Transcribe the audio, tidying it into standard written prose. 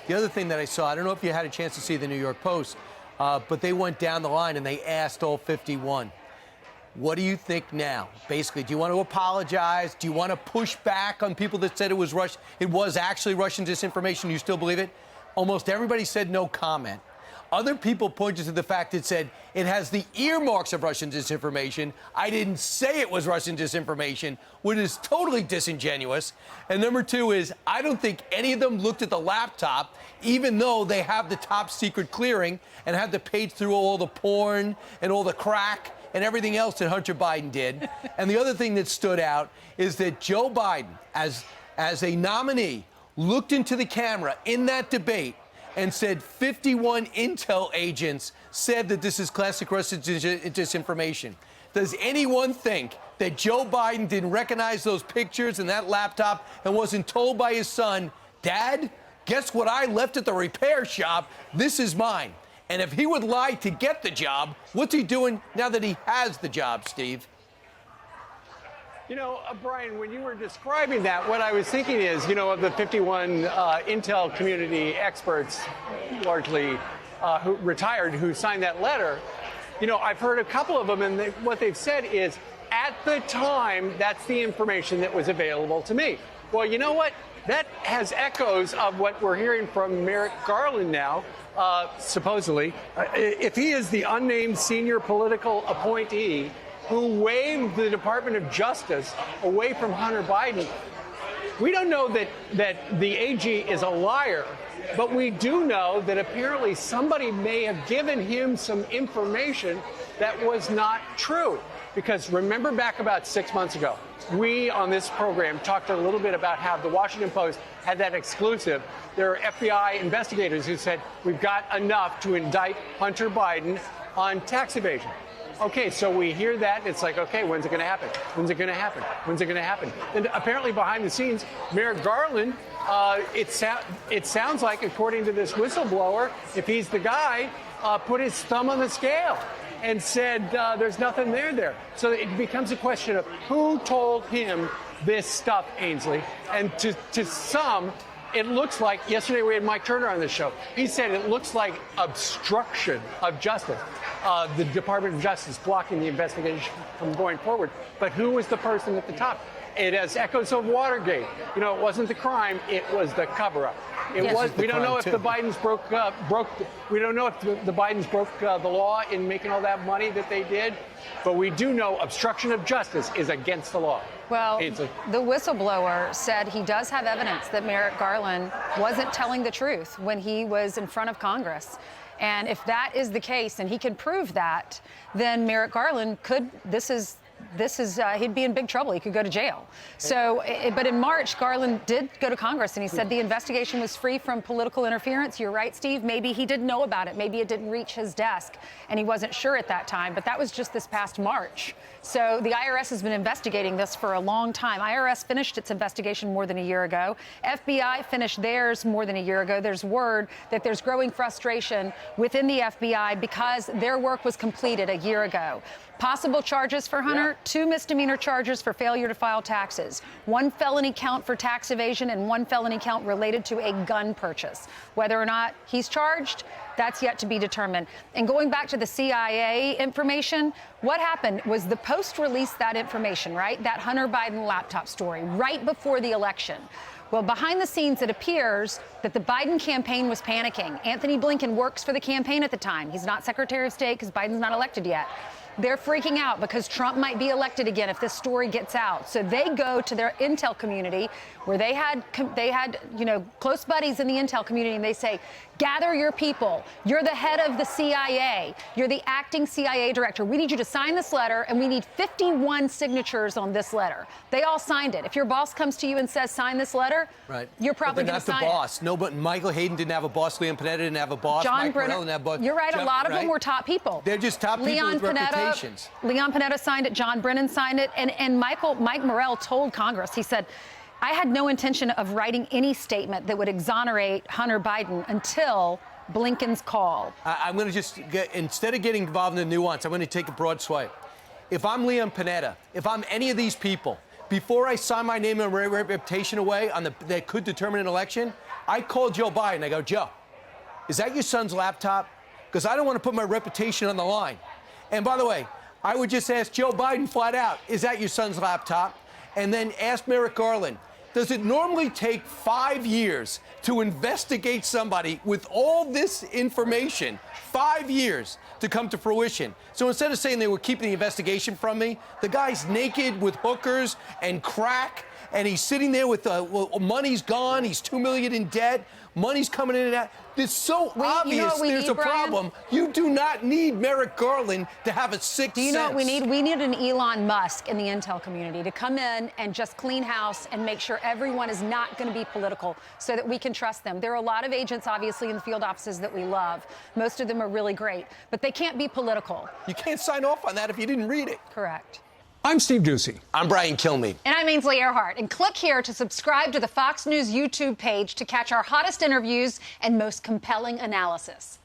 The other thing that I saw, I don't know if you had a chance to see the New York Post, but they went down the line and they asked all 51, what do you think now? Basically, do you want to apologize? Do you want to push back on people that said it was actually Russian disinformation? You still believe it? Almost everybody said no comment. Other people pointed to the fact that said it has the earmarks of Russian disinformation. I didn't say it was Russian disinformation, which is totally disingenuous. And number two is, I don't think any of them looked at the laptop, even though they have the top secret clearing and had to page through all the porn and all the crack and everything else that Hunter Biden did. And the other thing that stood out is that Joe Biden, as a nominee, looked into the camera in that debate and said 51 intel agents said that this is classic Russian disinformation. Does anyone think that Joe Biden didn't recognize those pictures and that laptop and wasn't told by his son, Dad, guess what I left at the repair shop? This is mine. And if he would lie to get the job, what's he doing now that he has the job, Steve? You know, Brian, when you were describing that, what I was thinking is, you know, of the 51 intel community experts, largely who retired, who signed that letter, you know, I've heard a couple of them, and what they've said is, at the time, that's the information that was available to me. Well, you know what? That has echoes of what we're hearing from Merrick Garland now, supposedly. If he is the unnamed senior political appointee who waved the Department of Justice away from Hunter Biden, we don't know that the AG is a liar, but we do know that apparently somebody may have given him some information that was not true. Because remember back about 6 months ago, we on this program talked a little bit about how the Washington Post had that exclusive. There are FBI investigators who said, we've got enough to indict Hunter Biden on tax evasion. Okay, so we hear that. It's like, okay, when's it going to happen? When's it going to happen? When's it going to happen? And apparently behind the scenes, Merrick Garland, it sounds like, according to this whistleblower, if he's the guy, put his thumb on the scale and said there's nothing there. So it becomes a question of who told him this stuff, Ainsley. And to some, it looks like, yesterday we had Mike Turner on this show, he said it looks like obstruction of justice. The Department of Justice blocking the investigation from going forward. But who was the person at the top? It has echoes of Watergate. You know, it wasn't the crime, it was the cover-up. We don't know if the Bidens we don't know if the Bidens broke the law in making all that money that they did, but we do know obstruction of justice is against the law. Well, the whistleblower said he does have evidence that Merrick Garland wasn't telling the truth when he was in front of Congress. And if that is the case, and he can prove that, then Merrick Garland could, he'd be in big trouble. He could go to jail. So, but in March, Garland did go to Congress, and he said the investigation was free from political interference. You're right, Steve. Maybe he didn't know about it. Maybe it didn't reach his desk, and he wasn't sure at that time. But that was just this past March. So the IRS has been investigating this for a long time. IRS finished its investigation more than a year ago. FBI finished theirs more than a year ago. There's word that there's growing frustration within the FBI because their work was completed a year ago. Possible charges for Hunter, 2 misdemeanor charges for failure to file taxes, 1 felony count for tax evasion, and 1 felony count related to a gun purchase. Whether or not he's charged, that's yet to be determined. And going back to the CIA information, what happened was the Post released that information, right? That Hunter Biden laptop story right before the election. Well, behind the scenes, it appears that the Biden campaign was panicking. Anthony Blinken works for the campaign at the time. He's not Secretary of State because Biden's not elected yet. They're freaking out because Trump might be elected again if this story gets out. So they go to their intel community where they had, you know, close buddies in the intel community, and they say, gather your people. You're the head of the CIA. You're the acting CIA director. We need you to sign this letter, and we need 51 signatures on this letter. They all signed it. If your boss comes to you and says, sign this letter, right, you're probably going to sign it. Not the boss. No, but Michael Hayden didn't have a boss. Leon Panetta didn't have a boss. John Brennan didn't have a boss. You're right. A lot of them were top people. They're just top people with reputations. Leon Panetta signed it. John Brennan signed it. And Mike Morrell told Congress, he said, I had no intention of writing any statement that would exonerate Hunter Biden until Blinken's call. I'm going to just instead of getting involved in the nuance, I'm going to take a broad swipe. If I'm Leon Panetta, if I'm any of these people, before I sign my name and reputation away on that could determine an election, I called Joe Biden. I go, Joe, is that your son's laptop? Because I don't want to put my reputation on the line. And by the way, I would just ask Joe Biden flat out, is that your son's laptop? And then ask Merrick Garland, does it normally take 5 years to investigate somebody with all this information? 5 years to come to fruition. So instead of saying they were keeping the investigation from me, the guy's naked with hookers and crack, and he's sitting there with money's gone. He's $2 million in debt. Money's coming in and out. It's so obvious there's a problem. You do not need Merrick Garland to have a sixth sense. Do you know what we need? We need an Elon Musk in the intel community to come in and just clean house and make sure everyone is not going to be political so that we can trust them. There are a lot of agents, obviously, in the field offices that we love. Most of them are really great, but they can't be political. You can't sign off on that if you didn't read it. Correct. I'm Steve Doocy. I'm Brian Kilmeade. And I'm Ainsley Earhardt. And click here to subscribe to the Fox News YouTube page to catch our hottest interviews and most compelling analysis.